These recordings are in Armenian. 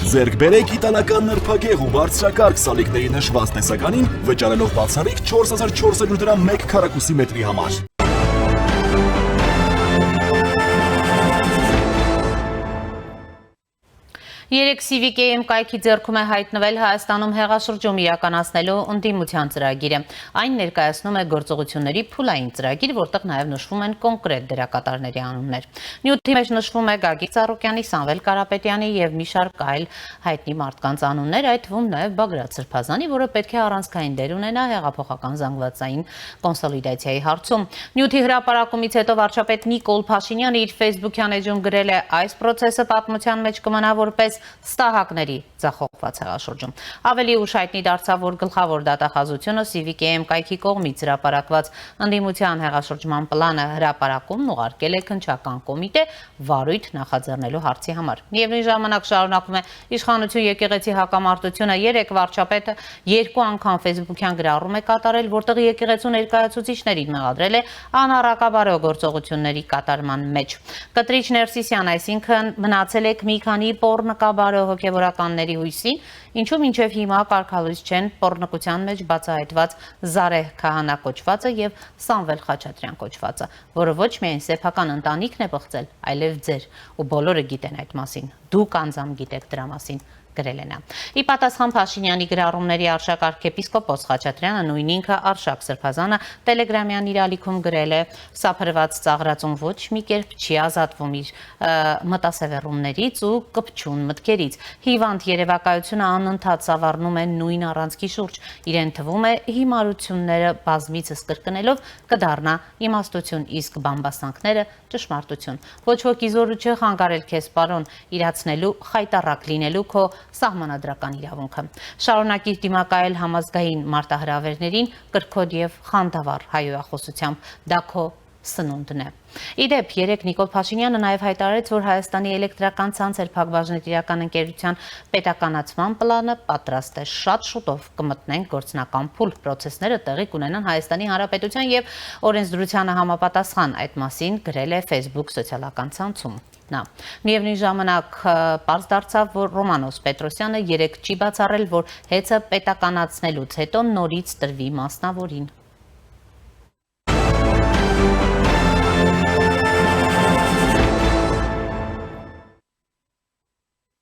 Ձեռք բերեք իտալական նրբագեղ ու բարձրակարգ սալիկների նշված տեսականին, վճարելով բացառիկ 4400 դրամ 1 քառակուսի մետրի համար։ Երեք CVK-ում կայքի ձեռքում է հայտնվել Հայաստանում հեղաշրջում իրականացնելու ընդդիմության ծրագիրը։ Այն ներկայացնում է գործողությունների փուլային ծրագիր, որտեղ նաև նշվում են կոնկրետ դերակատարների անուններ։ Նյութի մեջ նշվում է Գագիկ Ծառուկյանի, Սամվել Կարապետյանի և մի շարք այլ հայտնի մարդկանց անուններ, այդ թվում նաև Բագրատ Սրբազանի, որը պետք է առանցքային դեր ունենա հեղափոխական զանգվածային կոնսոլիդացիայի հարցում։ Նյութի հրապարակումից հետո վարչապետ Նիկոլ Փաշինյանը իր Facebook-յան էջում գրել է. «Այս process-ը պատմության մեջ կմնա որպես ստահակների ձախողված հեղաշրջում»։ Ավելի ուշ հայտնի դարձավ, որ գլխավոր դատախազությունը CVK-ում կայքի կողմից հրապարակված ընդդիմության հեղաշրջման պլանը հրապարակումն ուղարկել է քննչական կոմիտե վարույթ նախաձեռնելու հարցի համար։ Միևնույն ժամանակ շարունակվում է իշխանություն եկեղեցի հակամարտությունը։ Երեկ վարչապետը 2 անգամ Facebook-յան գրառում է կատարել, որտեղ եկեղեցու ներկայացուցիչներին մեղադրել է անառակաբարո գործողությունների կատարման մեջ։ Կտրիչ Ներսիսյան, այսինքն մնացել եք մի քանի պոռնկաբարո հոգևորականների հույսին, ինչու մինչև հիմա կարգալույս չեն պոռնկության մեջ բացահայտված Զարեհ Քահանա կոչվածը եւ Սամվել Խաչատրյան կոչվածը, որը ոչ միայն սեփական ընտանիքն է բղծել, այլև ձեր, ու բոլորը գիտեն այդ մասին, դուք անձամբ գիտեք դրա մասին, գրել է նա։ Ի պատասխան Փաշինյանի գրառումների արշակարգ եպիսկոպոս Խաչատրյանը, նույն ինքը Արշակ Սրբազանը Տելեգրամյան իր ալիքում գրել է. «Սափրված ծաղրածուն ոչ մի կերպ չի ազատվում իր մտասևեռումներից ու կպչուն մտքերից։ Հիվանդ երևակայությունը անընդհատ սավառնում է նույն առանցքի շուրջ։ Իրեն թվում է հիմարությունները բազմիցս կրկնելով կդառնա իմաստություն, իսկ բամբասանքները ճշմարտություն։ Ոչ ոքի զորու չէ խանգարել քեզ, պարոն, իրացնելու խայտառակ լինելու քո սահմանադրական իրավունքը։ Շարունակիր դիմակայել համազգային մարտահրավերներին կրքոտ եւ խանդավառ հայոյախոսությամբ, դա քո սնունդն է»։ Իդեպ, երեկ Նիկոլ Փաշինյանը նաև հայտարարեց, որ Հայաստանի էլեկտրական ցանցեր փակbaşնետիրական ընկերության պետականացման պլանը պատրաստ է։ Շատ շուտով կմտնենք գործնական փուլ, պրոցեսները տեղի կունենան Հայաստանի Հանրապետության եւ օրենսդրությանը համապատասխան, այդ մասին գրել է Facebook սոցիալական ցանցում նա։ Միևնույն ժամանակ պարզ դարձավ, որ Ռոմանոս Պետրոսյանը երեկ չի բացառել, որ հեծը պետականացնելուց հետո նորից տրվի մասնավորին։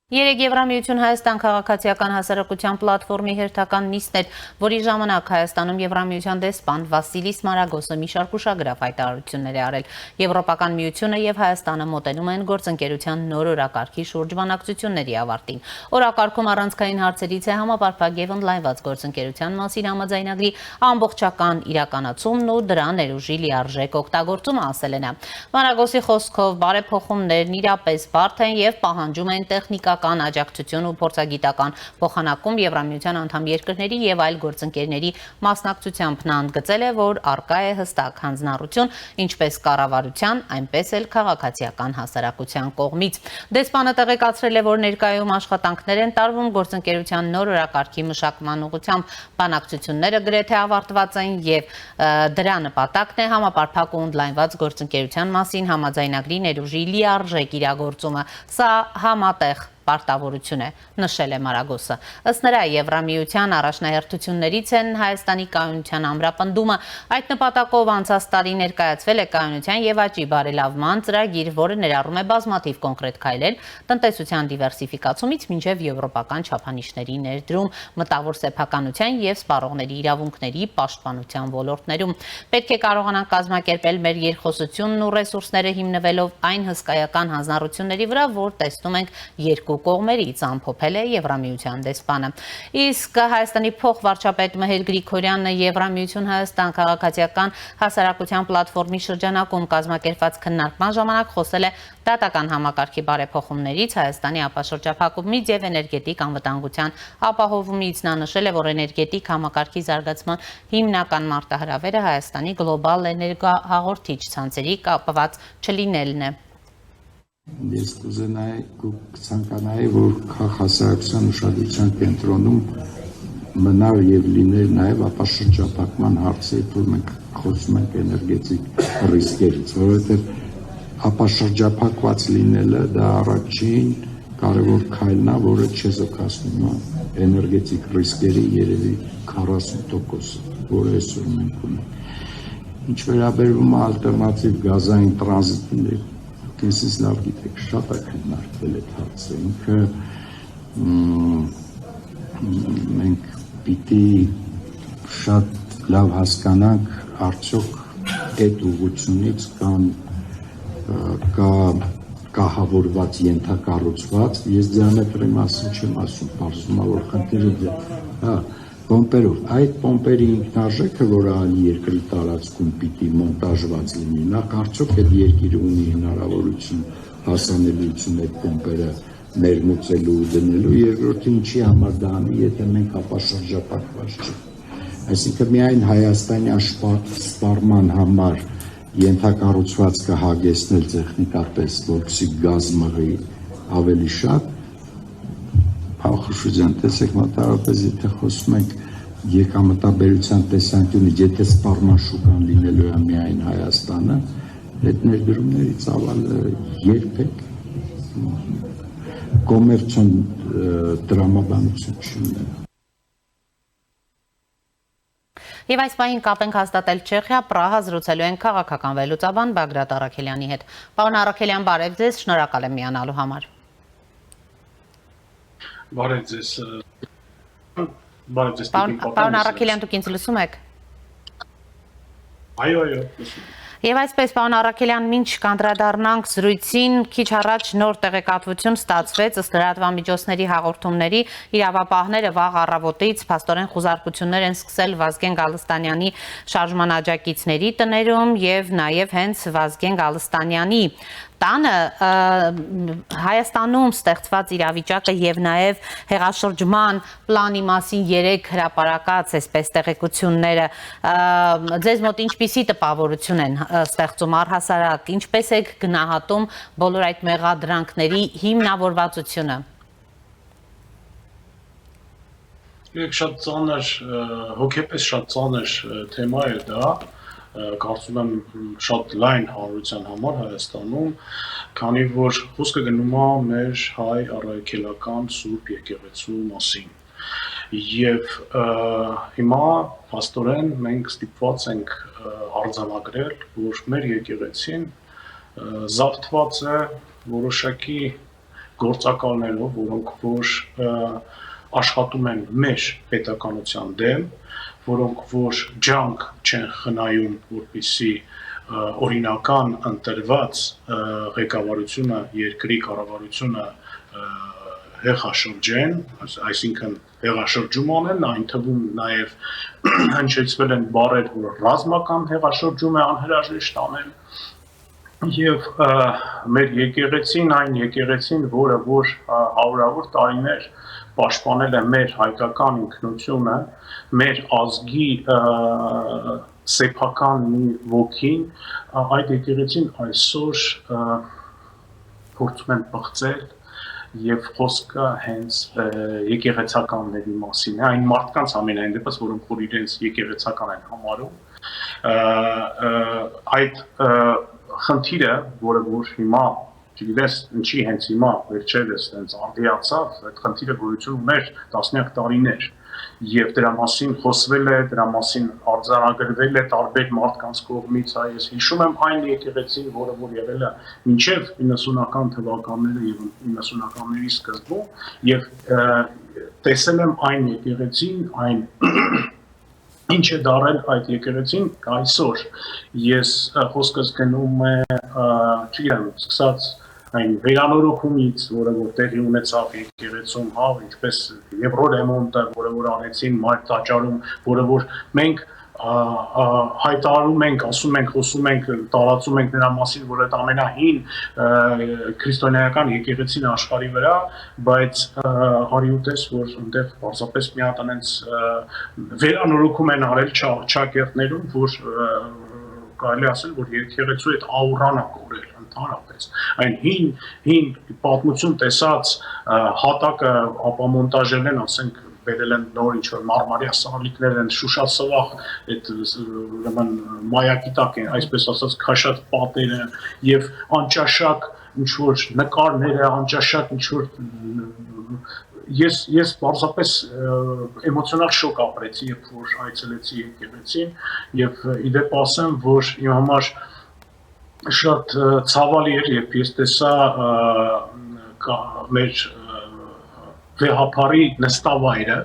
Երեկ Եվրամիություն Հայաստան քաղաքացիական հասարակության պլատֆորմի հերթական նիստն էր, որի ժամանակ Հայաստանում Եվրամիության դեսպան Վասիլիս Մարագոսը մի շարք ուշագրավ հայտարարություններ է արել։ Եվրոպական միությունը եւ Հայաստանը մոտենում են գործընկերության նոր օրակարգի շուրջ բանակցությունների ավարտին։ Օրակարգում առանցքային հարցերից է համապարփակ եւ ընդլայնված գործընկերության մասին համաձայնագրի ամբողջական իրականացումն ու դրա ներուժի լիարժեք օգտագործումը, ասել է նա։ Մարագոսի խոսքով բարեփոխումներն իրապես բարդ են եւ պահանջում են տեխնիկական աջակցություն ու փորձագիտական փոխանակում Եվրամիության անդամ երկրների եւ այլ գործընկերների մասնակցությամբ նա ընդգծել է, որ առկա է հստակ հանձնառություն ինչպես կառավարության, այնպես էլ քաղաքացիական հասարակության կողմից։ Դեսպանը տեղեկացրել է, որ ներկայում աշխատանքներ են տարվում գործընկերության նոր օրակարգի մշակման ուղղությամբ, բանակցությունները գրեթե ավարտված են եւ դրա նպատակն է համապարփակ ու ընդլայնված գործընկերության մասին համաձայնագրի ներուժի լիարժեք իրագործումը։ Սա համատեղ պարտավորություն է, նշել է Մարագոսը։ Ըստ նրա, Եվրամիության առաջնահերթություններից են Հայաստանի կայունության ամրապնդումը։ Այդ նպատակով անցած տարի ներկայացվել է կայունության եւ աճի բարելավման ծրագիր, որը ներառում է բազմաթիվ կոնկրետ քայլեր, տնտեսության դիվերսիֆիկացումից մինչև եվրոպական չափանիշների ներդրում, մտավոր սեփականության եւ սպառողների իրավունքների պաշտպանության ոլորտներում։ Պետք է կարողանանք կազմակերպել մեր երկխոսությունն ու ռեսուրսները հիմնվելով այն հսկայական հանձնառությունների վրա, որ տեսնում ենք երկու կողմերից, ամփոփել է Եվրամիության դեսպանը։ Իսկ Հայաստանի փոխվարչապետ Մհեր Գրիգորյանը Եվրամիություն Հայաստան քաղաքացիական հասարակության պլատֆորմի շրջանակում կազմակերպված քննարկման ժամանակ խոսել է դատական համակարգի բարեփոխումներից, Հայաստանի ապաշրջափակումից եւ էներգետիկ անվտանգության ապահովումից։ Նա նշել է, որ էներգետիկ համակարգի զարգացման հիմնական մարտահրավերը Հայաստանի գլոբալ էներգահաղորդիչ ցանցերի կապված չլինելն է։ Ես կցանկանայի, որ հասարակության ուշադրության կենտրոնում մնար եւ լիներ նաեւ ապաշրջափակման հարցը, որ մենք խոսում ենք էներգետիկ ռիսկերից, որովհետեւ ապաշրջափակված լինելը դա առաջին կարևոր քայլն է, որը չեզոքացնում է էներգետիկ ռիսկերի երևի 40%, որը այսօր մենք ունենք։ Ինչ վերաբերվում է ալտերնատիվ գազային տրանզիտին, ինքնից լավ գիտեք, շատ է քննարկվել այդ հարցը, ինքը մենք պիտի շատ լավ հասկանանք արդյոք այդ ուղղությունից կա կահավորված ենթակառուցված, ես դիամետրի մասին չեմ ասում, պարզվում է, որ խնդիրը պոմպերով, այդ պոմպերի ինքնարժեքը, որը այլ երկրի տարածքում պիտի մոնտաժված լինի, նախ արդյոք այդ երկիրը ունի հնարավորություն հասանելիություն այդ պոմպերը ներմուծելու ու դնելու, երկրորդը ինչի համար դա անի, եթե մենք ապաշրջապատված չենք։ Այսինքն միայն Հայաստանյան սպառման համար ենթակառուցված կհագեցնել տեխնիկապես, որպեսզի գազ մղի ավելի շատ, Խուշուջան, տեսեք մոտավորապես, եթե խոսում ենք եկամտաբերության տեսանկյունից, եթե սպառման շուկան լինելու է միայն Հայաստանը, այդ ներդրումների ծավալը երբեք կոմերցիոն տրամաբանություն չունի։ Եվ այս պահին կապ ենք հաստատել Չեխիա, Պրահա զրուցելու են քաղաքական վերլուծաբան Բագրատ Առաքելյանի հետ։ Պարոն Առաքելյան, բարև ձեզ, շնորհակալ եմ միանալու համար։ Բարև ձեզ։ Պարոն Առաքելյան, դուք ինձ լսում եք։ Այո, Եվ այսպես, պարոն Առաքելյան, մինչ կանդրադառնանք զրույցին, քիչ առաջ նոր տեղեկատվություն ստացվեց ըստ լրատվամիջոցների հաղորդումների, իրավապահները վաղ առավոտից փաստորեն խուզարկություններ են սկսել Վազգեն Գալստանյանի շարժման աջակիցների տներում եւ նաեւ հենց Վազգեն Գալստանյանի տանը Հայաստանում ստեղծված իրավիճակը եւ նաեւ հեղաշրջման պլանի մասին 3 հրապարակած այսպես տեղեկությունները ձեզ մոտ ինչպիսի տպավորություն են ստեղծում առհասարակ, ինչպես եք գնահատում բոլոր այդ մեղադրանքների հիմնավորվածությունը։ Շատ ծանր, հոգեպես շատ ծանր թեմա է դա, կարծում եմ շատ լայն հանրության համար Հայաստանում, քանի որ խոսքը գնում է մեր հայ առաքելական Սուրբ եկեղեցու մասին։ Եվ հիմա փաստորեն մենք ստիպված ենք արձանագրել, որ մեր եկեղեցին զավթված է որոշակի գործակալներով, որոնք որ աշխատում են մեր պետականության դեմ, որոնք որ ջանք չեն խնայում, որպեսզի օրինական ընտրված ղեկավարությունը, երկրի կառավարությունը հեղաշրջեն, այսինքն հեղաշրջում անեն, այն թվում նաև հնչեցվել են բառեր, որ ռազմական հեղաշրջում է անհրաժեշտ անել, եւ մեր եկեղեցին, այն եկեղեցին, որը որ հարյուրավոր տարիներ պաշտպանել է մեր հայկական ինքնությունը, մեր ազգի սեփական ոգին, այդ եկեղեցին այսօր փորձում են բղծել եւ խոսքը հենց եկեղեցականների մասին է, այն մարդկանց ամենայն դեպս, որոնք որ իրենց եկեղեցական են համարում, այդ խնդիրը, որը որ հիմա չգիտես ինչի հենց հիմա վերջերս հենց արդիացավ, այդ խնդիրը գոյություն ուներ տասնյակ տարիներ եւ դրա մասին խոսվել է, դրա մասին արձանագրվել է տարբեր մարդկանց կողմից, ես հիշում եմ այն եկեղեցին, որը որ եղել է մինչեւ 90-ական թվականները եւ 90-ականների սկզբում եւ տեսել եմ այն եկեղեցին, այն ինչ է դարել այդ եկեղեցին այսօր, ես խոսքս գնում է, չգիտեմ, սկսած այն վերանորոգումից, որը որ տեղի ունեցավ եկեղեցում, ինչպես Եվրոռեմոնտը, որը որ անեցին մայր տաճարում, որը որ մենք հայտարարում ենք, ասում ենք, խոսում ենք, տարածում ենք նրա մասին, որ այդ ամենահին քրիստոնեական եկեղեցին աշխարհի վրա, բայց հարյուտես, որ այնտեղ պարզապես մի հատ այնց վերանորոգում են արել ճակերտներում, որ կարելի ասել, որ եկեղեցու այդ աուրան է կորել ընդհանրապես, այն հին պատմություն տեսած հատակը ապամոնտաժել են, ասենք բերել են նոր ինչ-որ մարմարյա սալիկներ են, շուշասվաղ, այդ մայակի տակ են, այսպես ասած, քաշած պատերը և անճաշակ ինչ որ նկարները, անճաշակ ինչ որ ես պարզապես էմոցիոնալ շոկ ապրեցի, երբ որ այցելեցի եկեղեցին եւ իդեպ ասեմ, որ իմ համար շատ ցավալի էր, երբ ես տեսա մեր վեհապարի նստավայրը,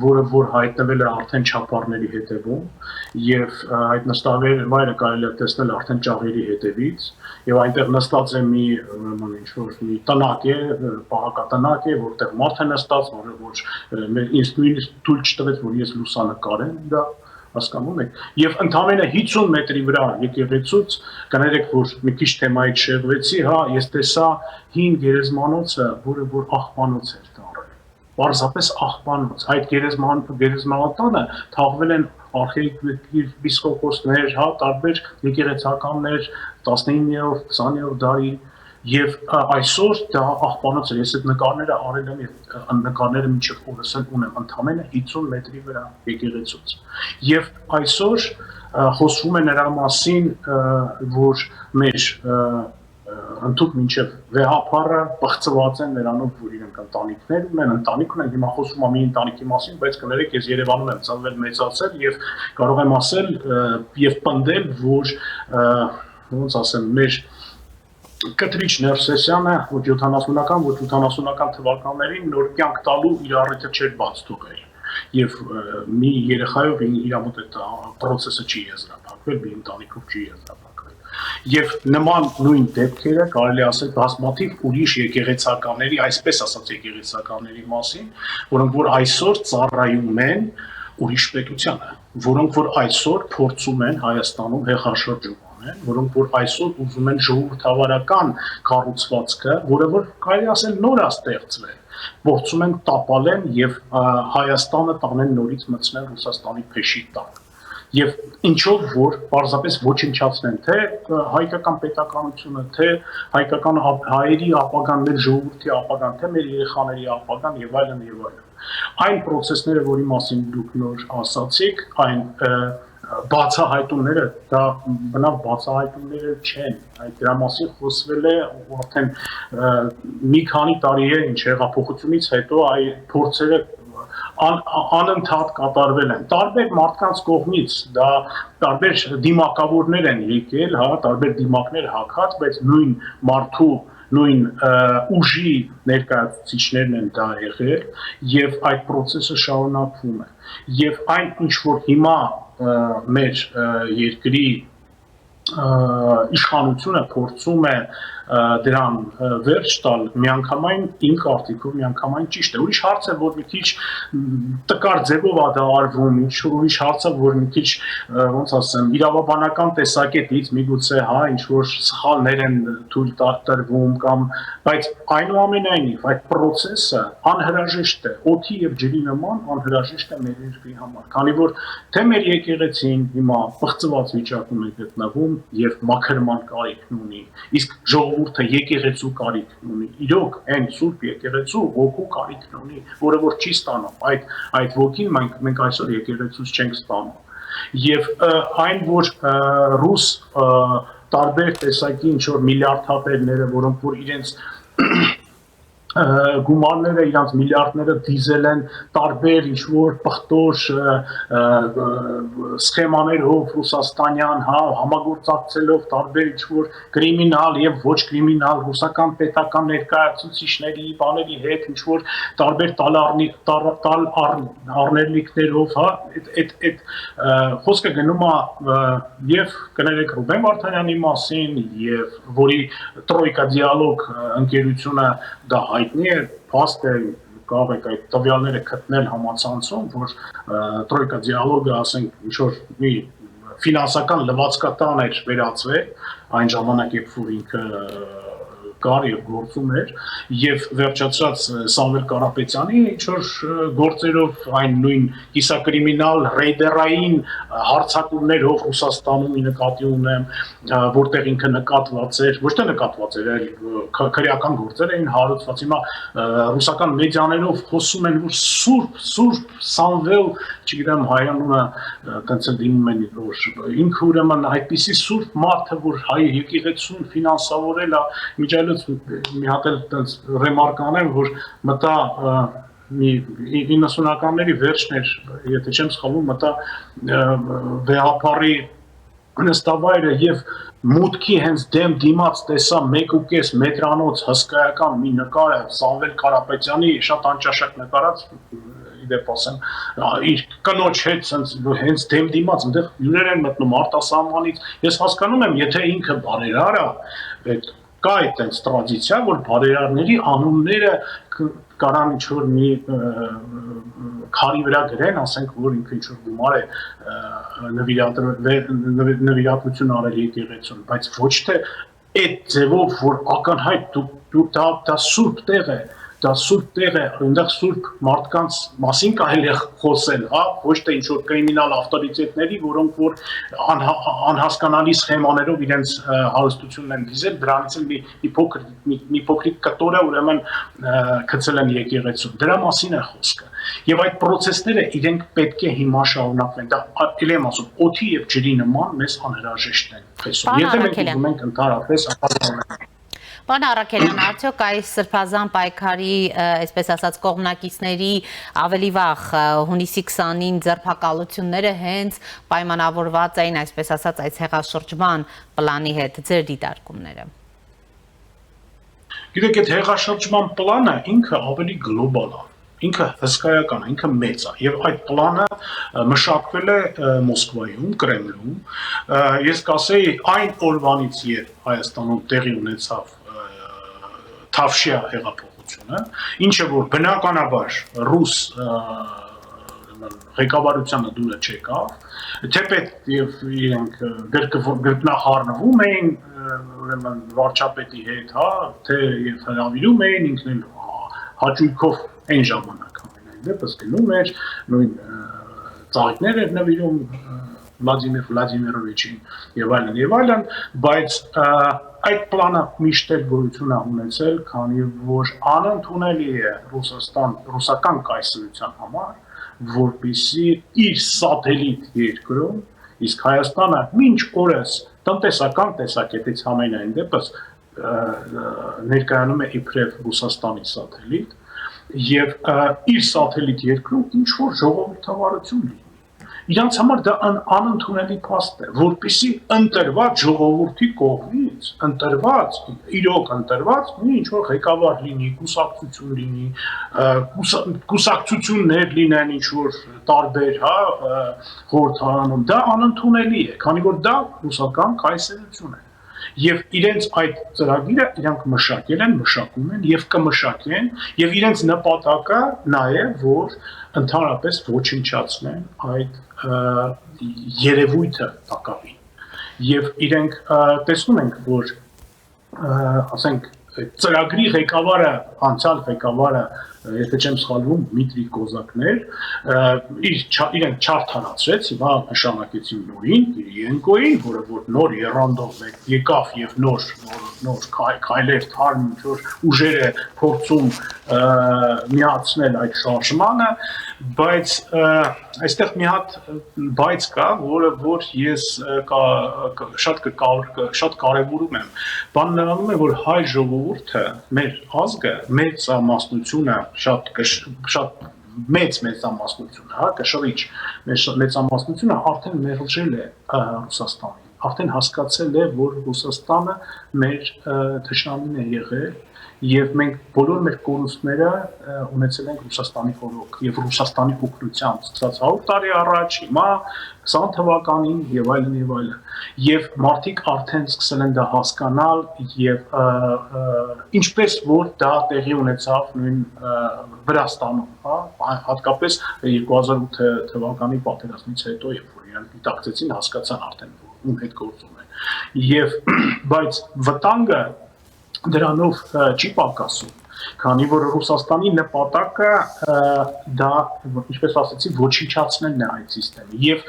որ հայտնվել է արդեն չափարների հետևում եւ այդ նստավայրը կարելի է տեսնել արդեն ճաղերի հետևից եւ այնտեղ նստած է մի ինչ-որ մի տնակ է, պահակատնակ է, որտեղ մարդ է նստած, որ ինձ նույնիսկ թույլ չտվեց, որ ես լուսանկարեմ դա հասկանում եք եւ ընդամենը 50 մետրի վրա եկեղեցուց կներեք որ մի քիչ թեմայից շեղվեցի հա ես տեսա հին գերեզմանոցը որը որ աղբանոց էր դառել պարզապես աղբանոց այդ գերեզմանատանը թաղվել են արխիեպիսկոպոսներ հա տարբեր եկեղեցականներ 19-րդ 20-րդ դարի Եվ այսօր դա աղբանոց էր, ես այդ նկարները արել եմ եւ նկարները մինչեւ օրս էլ ունեմ ընդամենը 50 մետրի վրա եկեղեցուց։ Եվ այսօր խոսվում է նրա մասին, որ մեր ընդհանուր մինչեւ վեհապարը բացված են նրանով, որ իրենք ընտանիքներ ունեն, ընտանիք ունեն, հիմա խոսում եմ մի ընտանիքի մասին, բայց կներեք ես Երևանում եմ ծնվել, մեծացել եւ կարող եմ ասել եւ պնդել, որ ոնց ասեմ, մեր Կտրիչ Ներսեսյանը, որ 70-ական, որ 80-ական թվականներին նոր կյանք տալու իր առիթը չէր բաց թողել։ Եվ մի երեխայով իր մոտ այդ process-ը չի եզրափակվել, մի ընտանիքով չի եզրափակվել։ Եվ նման նույն դեպքերը կարելի ասել բազմաթիվ ուրիշ եկեղեցականների, այսպես ասած եկեղեցականների մասին, որոնք որ այսօր ծառայում են ուրիշ պետությանը, որոնք որ այսօր փորձում են Հայաստանում հեղաշրջում որոնք որ այսօր ուզում են ժողովրդավարական կառուցվածքը, որը որ կարելի ասել նոր է ստեղծվել, փորձում են տապալեն եւ Հայաստանը տանեն նորից մտցնել Ռուսաստանի փեշի տակ։ Եվ ինչով որ պարզապես ոչնչացնեն թե հայկական պետականությունը, թե հայկական հայերի ապագան, մեր ժողովրդի ապագան, թե մեր երեխաների ապագան եւ այլն եւ այլն։ Այն process-ները, որի մասին դուք նոր ասացիք, այն բացահայտումները դա բնավ բացահայտումները չեն այդ դրա մասին խոսվել է արդեն մի քանի տարի է ինչ հեղափոխությունից հետո այ փորձերը անընդհատ կատարվել են տարբեր մարդկանց կողմից դա տարբեր դիմակավորներ են եկել հա տարբեր դիմակներ հագած բայց նույն մարդու նույն ուժի ներկայացուցիչներն են դա եղել եւ այդ process-ը շարունակվում է եւ այն ինչ որ հիմա մեր երկրի իշխանությունը փորձում է դրան վերջ տալ միանգամայն իմ կարծիքով միանգամայն ճիշտ է ուրիշ հարց է որ մի քիչ տկար ձևով է դա արվում ինչ ուրիշ հարց է որ մի քիչ ոնց ասեմ իրավաբանական տեսակետից միգուցե հա ինչ որ սխալներ են թույլ տրվում կամ բայց այնուամենայնիվ այդ process-ը անհրաժեշտ է օդի եւ ջրի նման անհրաժեշտ է մեր երկրի համար քանի որ թե մեր եկեղեցին հիմա բղծված վիճակում է գտնվում եւ մաքրման կարիք ունի իսկ ժողովուրդը եկեղեցու կարիք ունի իրոք այն սուրբ եկեղեցու ոգու կարիք ունի որը որ չի ստանում այդ ոգին մենք այսօր եկեղեցուց չենք ստանում եւ այն որ ռուս տարբեր տեսակի ինչ որ միլիարդատերները որոնք որ իրենց գումարները իրանց միլիարդները դիզել են տարբեր ինչ որ պղտոր սխեմաներով ռուսաստանյան հա համագործակցելով տարբեր ինչ որ կրիմինալ եւ ոչ կրիմինալ ռուսական պետական ներկայացուցիչների բաների հետ ինչ որ տարբեր տալ առներլիկներով հա այդ խոսքը գնում է եւ կներեք Ռուբեն Վարդանյանի մասին եւ որի տրոյկա դիալոգ ընկերությունը դա հայտնի է, փաստ է, կարող եք այդ տվյալները գտնել համացանցում, որ տրոյկա դիալոգը, ասենք, ինչ-որ մի ֆինանսական լվացկատան էր վերածվել, այն ժամանակ, երբ որ ինքը կար եւ գործում էր եւ վերջացած Սամվել Կարապետյանի ինչ-որ գործերով այն նույն կիսակրիմինալ ռեյդերային հարցակումներով Ռուսաստանում նկատի ունեմ, որտեղ ինքը նկատված էր, ոչ թե նկատված էր, այլ քրեական գործեր էին հարուցված։ Հիմա ռուսական մեդիաներով խոսում են, որ սուրբ Սամվել, չգիտեմ, հայանունը տենց էլ դիմում են, որ ինքը ուրեմն այդպիսի սուրբ մարդը, որ հայ եկեղեցուն ֆինանսավորել է, միջայլոց այլոց մի հատ էլ տենց ռեմարկ անեմ, որ մտա 90-ականների վերջն էր, եթե չեմ սխալվում, մտա վեհապարի նստավայրը եւ մուտքի հենց դեմ դիմաց տեսա 1.5 մետրանոց հսկայական մի նկար է Սամվել Կարապետյանի շատ անճաշակ նկարած իդեպ ասեմ իր կնոջ հետ հենց դեմ դիմաց այնտեղ հյուրեր են մտնում արտասահմանից ես հասկանում եմ եթե ինքը բարերար է կա այդպես տրադիցիա որ բարերարների անունները կարան ինչ-որ մի քարի վրա գրեն, ասենք, որ ինքը ինչ-որ գումար է նվիրատվություն արել եկեղեցուն, բայց ոչ թե այդ ձևով, որ ակնհայտ դա սուրբ տեղ է, այնտեղ սուրբ մարդկանց մասին կարելի է խոսել, հա, ոչ թե ինչ-որ կրիմինալ ավտորիտետների, որոնք որ անհասկանալի սխեմաներով իրենց հարստությունն են դիզել, դրանից էլ մի փոքրիկ կտորը ուրեմն գցել են եկեղեցուն։ Դրա մասին է խոսքը։ Եվ այդ process-ները իրենք պետք է հիմա շարունակվեն։ Դա ել եմ ասում, օդի եւ ջրի նման մեզ անհրաժեշտ են։ Եթե մենք ուզում ենք ընդհանրապես ապահովել Պարոն Առաքելյան, արդյոք այս սրբազան պայքարի, այսպես ասած, կողմնակիցների ավելի վաղ հունիսի 20-ին ձերբակալությունները հենց պայմանավորված էին, այսպես ասած, այս հեղաշրջման պլանի հետ, ձեր դիտարկումները։ Գիտեք, այդ հեղաշրջման պլանը ինքը ավելի գլոբալ է, ինքը հսկայական է, ինքը մեծ է, եւ այդ պլանը մշակվել է Մոսկվայում, Կրեմլում, ես կասեի այն օրվանից, երբ Հայաստանում տեղի ունեցավ Թավշյա հեղափոխությունը, ինչը որ բնականաբար ռուս ղեկավարությանը դուրը չեկավ, թեպետ եւ իրենք գրկնահառնվում էին ուրեմն վարչապետի հետ, հա, թե եւ հրավիրում էին ինքն էլ հաճույքով այն ժամանակ ամենայն դեպս գնում էր նույն ծաղիկներ էր նվիրում Վլադիմիր Վլադիմիրովիչին եւ այլն, բայց այդ պլանը միշտ էլ գոյություն է ունեցել, քանի որ անընդունելի է ռուսական կայսրության համար, որպեսզի իր սատելիտ երկրում, իսկ Հայաստանը մինչ օրս տնտեսական տեսակետից համենայն դեպս ներկայանում է իբրև Ռուսաստանի սատելիտ եւ իր սատելիտ երկրում ինչ որ ժողովրդավարություն լինի։ Իրանց համար դա անընդունելի փաստ է, որպեսզի ընտրված ժողովրդի կողմից, իրոք ընտրված մի ինչ-որ ղեկավար լինի, կուսակցություն լինի, կուսակցություններ լինեն ինչ-որ տարբեր, հա, խորհրդարանում, դա անընդունելի է, քանի որ դա ռուսական կայսերություն է։ Եվ իրենց այդ ծրագիրը իրանք մշակել են, մշակում են եւ կմշակեն եւ իրենց նպատակը նա է, որ ընդհանրապես ոչնչացնեն այդ երևույթը տակավին։ Եվ իրենք տեսնում ենք, որ ասենք ծրագրի ղեկավարը, անցյալ ղեկավարը, եթե չեմ սխալվում, Դմիտրի Կոզակներ, իրենք չարթարացրեց, հիմա նշանակեցին նորին, Կիրիենկոին, որը որ նոր եռանդով եկավ եւ նոր քայլեր թարմ ինչ-որ ուժեր է փորձում միացնել այդ շարժմանը, բայց այստեղ մի հատ բայց կա, որը որ ես շատ կարևորում եմ։ Բանն նրանում է, որ հայ ժողովուրդը, մեր ազգը, մեծամասնությունը, շատ մեծ մեծամասնությունը, հա, կշռիչ մեծամասնությունը արդեն մերժել է Ռուսաստանին, արդեն հասկացել է, որ Ռուսաստանը մեր թշնամին է եղել եւ մենք բոլոր մեր կորուստները ունեցել ենք Ռուսաստանի խորհրդով եւ Ռուսաստանի օգնությամբ սկսած 100 տարի առաջ, հիմա 20 թվականին եւ այլն եւ այլն։ Եվ մարդիկ արդեն սկսել են դա հասկանալ եւ ինչպես որ դա տեղի ունեցավ նույն Վրաստանում, հա, հատկապես 2008 թվականի պատերազմից հետո, երբ որ իրանք դիտակցեցին, հասկացան արդեն ում հետ գործում են։ Եվ բայց վտանգը դրանով չի պակասում, քանի որ Ռուսաստանի նպատակը դա, ինչպես ասացի, ոչնչացնելն է այդ համակարգը եւ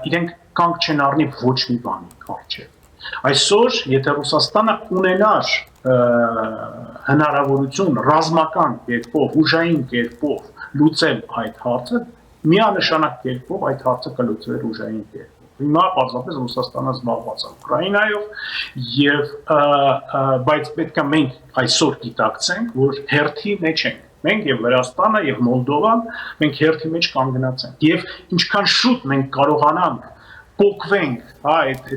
իրենք կանգ չեն առնի ոչ մի բանի առջեւ։ Այսօր, եթե Ռուսաստանը ունենար հնարավորություն ռազմական կերպով, ուժային կերպով լուծել այդ հարցը, միանշանակ կերպով այդ հարցը կլուծվեր ուժային կերպով։ հիմա պարզապես Ռուսաստանը զբաղված է Ուկրաինայով եւ բայց պետք է մենք այսօր գիտակցենք, որ հերթի մեջ ենք մենք եւ Վրաստանը եւ Մոլդովան մենք հերթի մեջ կանգնած ենք եւ ինչքան շուտ մենք կարողանանք փոկվենք, այդ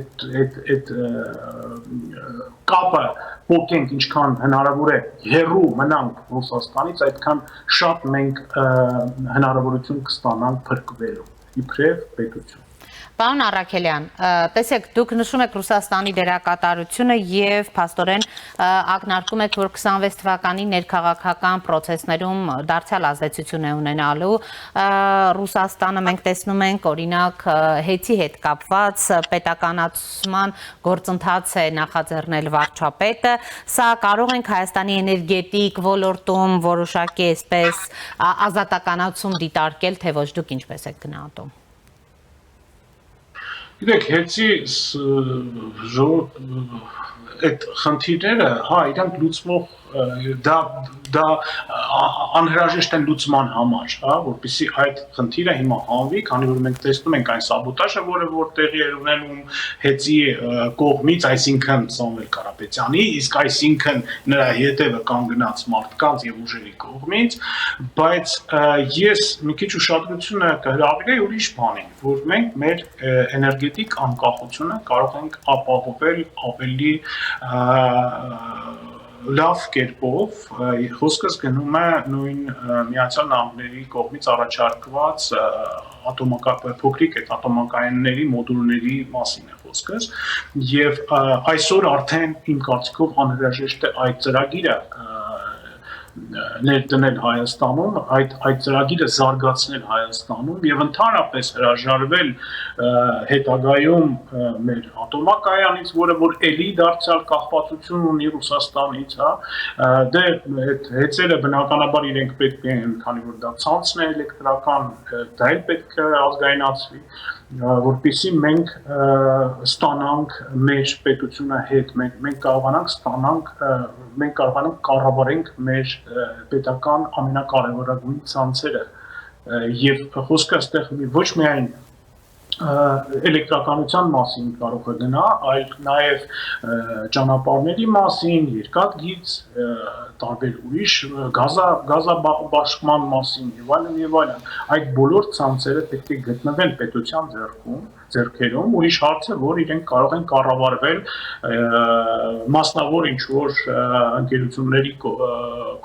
կապը փոկենք ինչքան հնարավոր է հեռու մնանք Ռուսաստանից, այդքան շատ մենք հնարավորություն կստանանք փրկվելու իբրև պետություն։ Պարոն Առաքելյան, տեսեք, դուք նշում եք Ռուսաստանի դերակատարությունը եւ փաստորեն ակնարկում եք, որ 26 թվականի ներքաղաքական process-ներում դարձյալ ազդեցություն է ունենալու Ռուսաստանը մենք տեսնում ենք օրինակ հեծի հետ կապված պետականացման գործընթաց է նախաձեռնել վարչապետը, սա կարող ենք Հայաստանի էներգետիկ ոլորտում որոշակի այսպես ազատականացում դիտարկել, թե ոչ դուք ինչպես եք գնահատում։ Գիտեք, հեծի այդ խնդիրները, իրանք լուծվող դա անհրաժեշտ են լուծման համար, որպեսզի այդ խնդիրը հիմա հանվի, քանի որ մենք տեսնում ենք այն սաբոտաժը, որը որ տեղի էր ունենում հեծի կողմից, այսինքն Սամվել Կարապետյանի, իսկ այսինքն նրա հետևը կանգնած մարդկանց եւ ուժերի կողմից, բայց ես մի քիչ ուշադրությունը կհրավիրեի ուրիշ բանի, որ մենք մեր էներգետիկ անկախությունը կարող ենք ապահովել ավելի լավ կերպով, խոսքս գնում է նույն Միացյալ Նահանգների կողմից առաջարկված փոքրիկ այդ ատոմակայանների մոդուլների մասին է խոսքս եւ այսօր արդեն իմ կարծիքով անհրաժեշտ է այդ ծրագիրը ներդնել Հայաստանում, այդ ծրագիրը զարգացնել Հայաստանում եւ ընդհանրապես հրաժարվել հետագայում մեր ատոմակայանից, որը որ էլի դարձյալ կախվածություն ունի Ռուսաստանից, դե այդ հեծերը բնականաբար իրենք պետք են, քանի որ դա ցանցն է էլեկտրական, դա էլ պետք է ազգայնացվի, որպեսզի մենք ստանանք մեր պետությունը հետ, մենք կարողանանք կառավարենք մեր պետական ամենակարևորագույն ցանցերը եւ խոսքը այստեղ ոչ միայն էլեկտրականության մասին կարող է գնա, այլ նաեւ ճանապարհների մասին, երկաթգիծ, տարբեր ուրիշ գազաբաշխման մասին եւ այլն, այդ բոլոր ցանցերը պետք է գտնվեն պետության ձեռքերում, ուրիշ հարց է, որ իրենք կարող են կառավարվել մասնավոր ինչ-որ ընկերությունների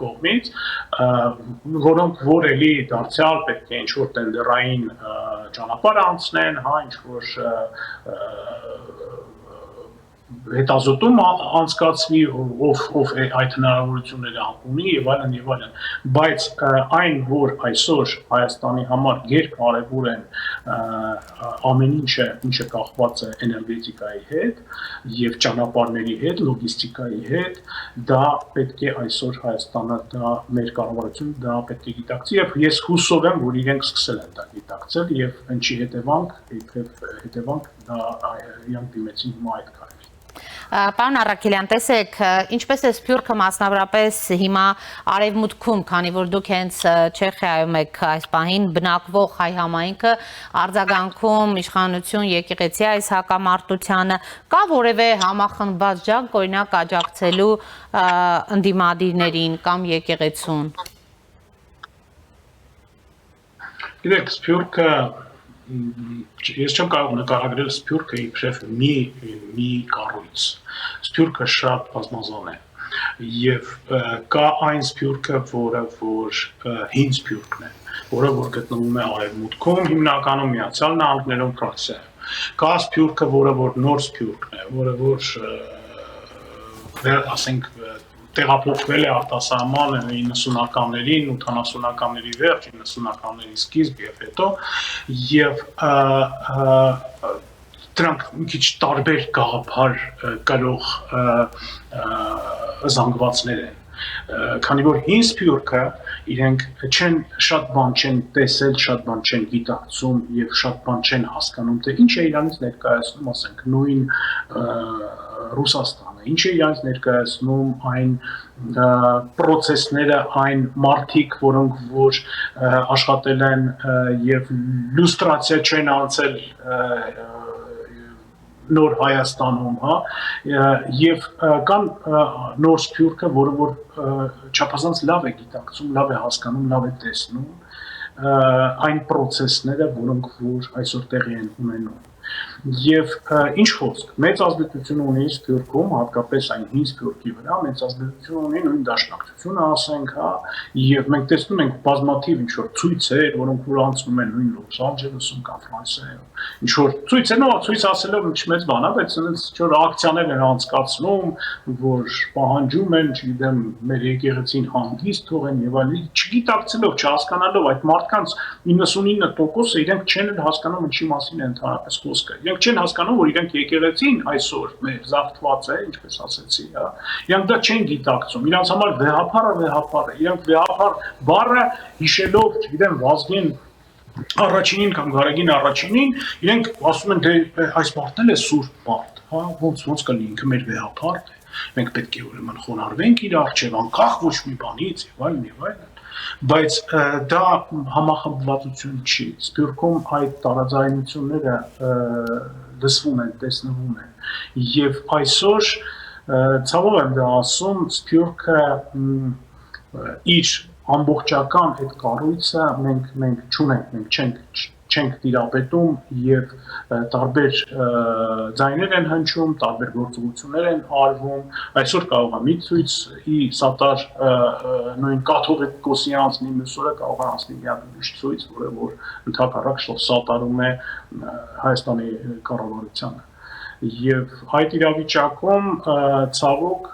կողմից, որոնք որ էլի դարձյալ պետք է ինչ-որ տենդերային ճանապարհ անցնեն, ինչ-որ հետազոտում անցկացվի, ով այդ հնարավորությունները ունի եւ այլն, բայց այն, որ այսօր Հայաստանի համար երկարևոր են ամեն ինչը կախված է էներգետիկայի հետ եւ ճանապարհների հետ, լոգիստիկայի հետ, դա պետք է այսօր Հայաստանը դա մեր կառավարությունը դա պետք է գիտակցի եւ ես հուսով եմ, որ իրենք սկսել են դա գիտակցել եւ ինչի հետևանք դա իրանք դիմեցին հիմա այդ քայլին։ Պարոն Առաքելյան, տեսեք, ինչպես է Սփյուռքը մասնավորապես հիմա արևմուտքում, քանի որ դուք հենց Չեխիայում եք այս պահին բնակվող հայ համայնքը արձագանքում իշխանություն եկեղեցի այս հակամարտությանը, կա որևէ համախմբված ջանք, օրինակ աջակցելու ընդդիմադիրներին կամ եկեղեցուն։ Գիտեք, Սփյուռքը ես չեմ կարող նկարագրել Սփյուռքը իբրև մի կառույց։ Սփյուռքը շատ բազմազան է եւ կա այն Սփյուռքը, որը որ հին Սփյուռքն է, որը որ գտնվում է արևմուտքում, հիմնականում Միացյալ Նահանգներում, Ֆրանսիայում։ Կա Սփյուռքը, որը որ նոր Սփյուռքն է, որը որ ասենք տեղափոխվել է արտասահման 90-ականներին, 80-ականների վերջ, 90-ականների սկիզբ եւ հետո եւ դրանք մի քիչ տարբեր գաղափար կրող զանգվածներ են։ Քանի որ հին Սփյուռքը իրենք շատ բան չեն տեսել, շատ բան չեն գիտակցում եւ շատ բան չեն հասկանում, թե ինչ է իրանից ներկայացնում, ասենք, նույն Ռուսաստանը, ինչ է իրանից ներկայացնում այն process-ները, այն մարդիկ, որոնք որ աշխատել են եւ լյուստրացիա չեն անցել նոր Հայաստանում, հա, եւ կան նոր սփյուռքը, որը որ չափազանց լավ է գիտակցում, լավ է հասկանում, լավ է տեսնում այն process-ները, որոնք որ այսօր տեղի են ունենում։ Եվ ինչ խոսք, մեծ ազդեցություն ունի սփյուռքում, հատկապես այն հին սփյուռքի վրա, մեծ ազդեցություն ունի նույն դաշնակցությունը, ասենք, հա, եւ մենք տեսնում ենք բազմաթիվ ինչ որ ցույցեր, որոնք որ անցնում են նույն Լոս Անջելեսում կամ Ֆրանսիայում, ինչ որ ցույցեր, նո, ցույց ասելով ինչ մեծ բան է, բայց այնց ինչ որ ակցիաներ են անցկացնում, որ պահանջում են, չգիտեմ, մեր եկեղեցին հանգիստ թողեն եւ այլն, չգիտակցելով, չհասկանալով այդ մարդկանց 99%-ը իրենք չեն հասկանում ինչի մասին է ընդհանրապես խոսքը։ Իրենք չեն հասկանում, որ իրենք եկեղեցին այսօր մեր զավթված է, ինչպես ասեցի, հա։ Իրենք դա չեն գիտակցում։ Իրանց համար վեհապարը, իրենք վեհապար բառը հիշելով, չգիտեմ, Վազգեն առաջինին կամ Գարեգին առաջինին, իրենք ասում են, դե այս մարդն էլ է սուրբ մարդ, հա, ոնց կլինի, ինքը մեր վեհապարն է։ Մենք պետք է ուրեմն խոնարհվենք իր առջև, անկախ ոչ մի բանից եւ այլն։ Բայց դա համախմբվածություն չի։ Սփյուռքում այդ տարաձայնությունները լսվում են, տեսնվում են։ Եվ այսօր ցավով եմ դա ասում, Սփյուռքը իր ամբողջական այդ կառույցը մենք չունենք, մենք չենք տիրապետում եւ տարբեր ձայներ են հնչում, տարբեր գործողություններ են արվում, այսօր կարող է մի ցույցի սատար նույն կաթողիկոսի անցնի, մյուս օրը կարող է անցնի մի հատ ուրիշ ցույց, որը որ ընդհակառակ սատարում է Հայաստանի կառավարությանը։ Եվ այդ իրավիճակում ցավոք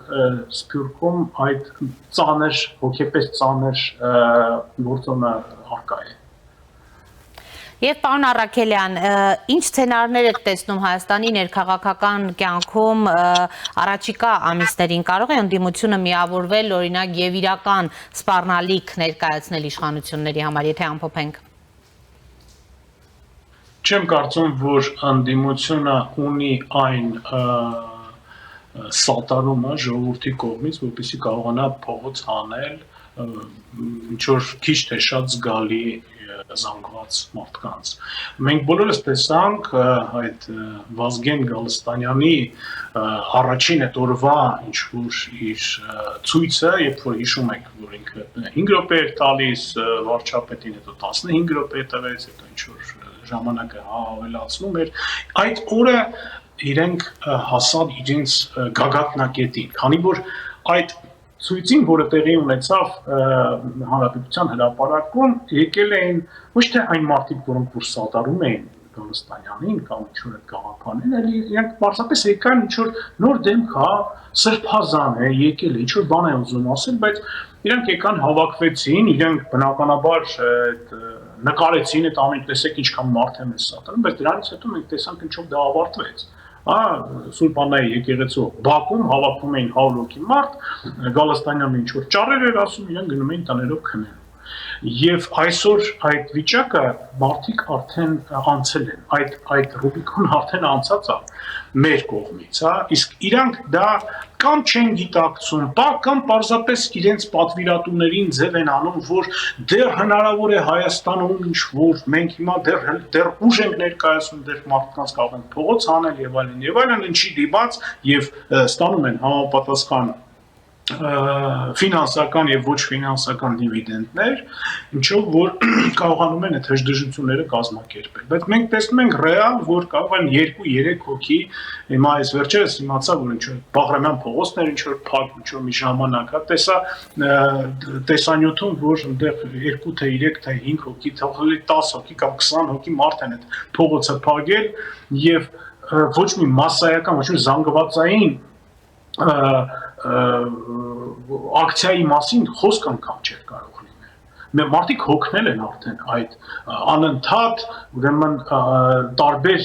Սփյուռքում այդ ծանր, հոգեպես ծանր գործոնը առկա է։ Եվ պարոն Առաքելյան, ինչ սցենարներ եք տեսնում Հայաստանի ներքաղաքական կյանքում առաջիկա ամիսներին, կարող է ընդդիմությունը միավորվել, օրինակ եւ իրական սպառնալիք ներկայացնել իշխանությունների համար, եթե ամփոփենք։ Չեմ կարծում, որ ընդդիմությունը ունի այն սատարումը ժողովրդի կողմից, որպեսզի կարողանա փողոց հանել ինչ որ քիչ թե շատ զգալի զանգված մարդկանց։ Մենք բոլորս տեսանք այդ Վազգեն Գալստանյանի առաջին այդ օրվա ինչ որ իր ցույցը, երբ որ հիշում եք, որ ինքը 5 րոպե էր տալիս վարչապետին, հետո 15 րոպե տվեց, հետո ինչ որ ժամանակը ավելացնում էր, այդ օրը իրենք հասան իրենց գագաթնակետին, քանի որ այդ ցույցին, որը տեղի ունեցավ Հանրապետության հրապարակում, եկել էին ոչ թե այն մարդիկ, որոնք որ սատարում էին Գալստանյանին կամ ինչ-որ գաղափարին, այլ իրենք պարզապես եկան ինչ-որ նոր դեմք, հա, սրբազան է, եկել է, ինչ-որ բան է ուզում ասել, բայց իրենք եկան հավաքվեցին, իրենք բնականաբար նկարեցին այդ ամեն տեսեք ինչքան մարդ է մեզ սատարում, բայց դրանից հետո մենք տեսանք ինչով դա ավարտվեց։ Սուրբ Աննայի եկեղեցու Բաքում հավաքվում էին 100 հոգի մարդ, Գալստանյանը ինչ-որ ճառեր էր ասում, իրենք գնում էին տներով քնելու։ Եվ այսօր այդ վիճակը մարդիկ արդեն անցել են, այդ Ռուբիկոն արդեն անցած է մեր կողմից, հա, իսկ իրանք դա կամ չեն գիտակցում, կամ պարզապես իրենց պատվիրատուներին ձև են անում, որ դեռ հնարավոր է Հայաստանում ինչ-որ մենք հիմա դեռ ուժ ենք ներկայացնում, դեռ մարդկանց կարող են փողոց հանել եւ այլն, ինչի դիպած եւ ստանում են համապատասխան ֆինանսական եւ ոչ ֆինանսական դիվիդենդներ, ինչով որ կարողանում են այդ հժդժությունները կազմակերպել։ Բայց մենք տեսնում ենք ռեալ, որ կարող են 2-3 հոգի, հիմա այս վերջերս իմացա, որ ինչ-որ Բաղրամյան փողոցներ ինչ-որ փակ, ինչ-որ մի ժամանակ, հա, տեսա տեսանյութում, որ այնտեղ 2 թե 3 թե 5 հոգի, թողել 10 հոգի կամ 20 հոգի մարդ են այդ փողոցը փակել եւ ոչ մի մասսայական, ոչ մի զանգվածային ակցիայի մասին խոսք անգամ չէր կարող լինել։ Մարդիկ հոգնել են արդեն այդ անընդհատ, ուրեմն տարբեր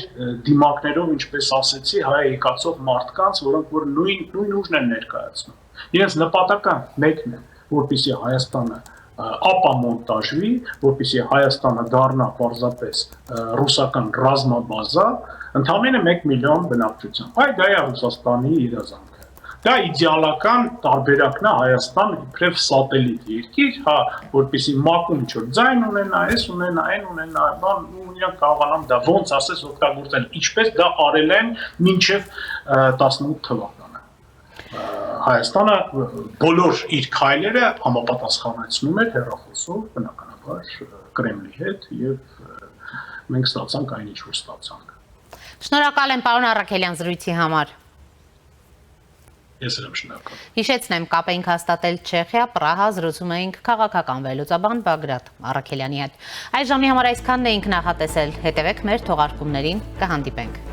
դիմակներով, ինչպես ասեցի, հայ եկածող մարդկանց, որոնք որ նույն ուժն են ներկայացնում։ Իրենց նպատակը մեկն է, որպեսզի Հայաստանը ապամոնտաժվի, որպեսզի Հայաստանը դառնա պարզապես ռուսական ռազմաբազա, ընդամենը 1 միլիոն բնակչությամբ։ Այդ դա է Ռուսաստանի երազանքը։ Դա իդեալական տարբերակն է Հայաստան իբրև սատելիտ երկիր, հա, որպեսզի ՄԱԿ-ում ինչ-որ ձայն ունենա, այս ունենա, այն ունենա, ու իրանք կարողանան դա ոնց ասես օգտագործել, ինչպես դա արել են մինչև 18 թվականը։ Հայաստանը բոլոր իր քայլերը համապատասխանեցնում էր հեռախոսով, բնականաբար Կրեմլի հետ, եւ մենք ստացանք այն ինչ որ ստացանք։ Շնորհակալ եմ պարոն Առաքելյան զրույցի համար։ Ես եմ շնորհակալ։ Հիշեցնեմ, կապ էինք հաստատել Չեխիա, Պրահա, զրուցում էինք քաղաքական վերլուծաբան Բագրատ Առաքելյանի հետ։ Այս ժամի համար այսքանն էինք նախատեսել։ Հետևեք մեր թողարկումներին, կհանդիպենք։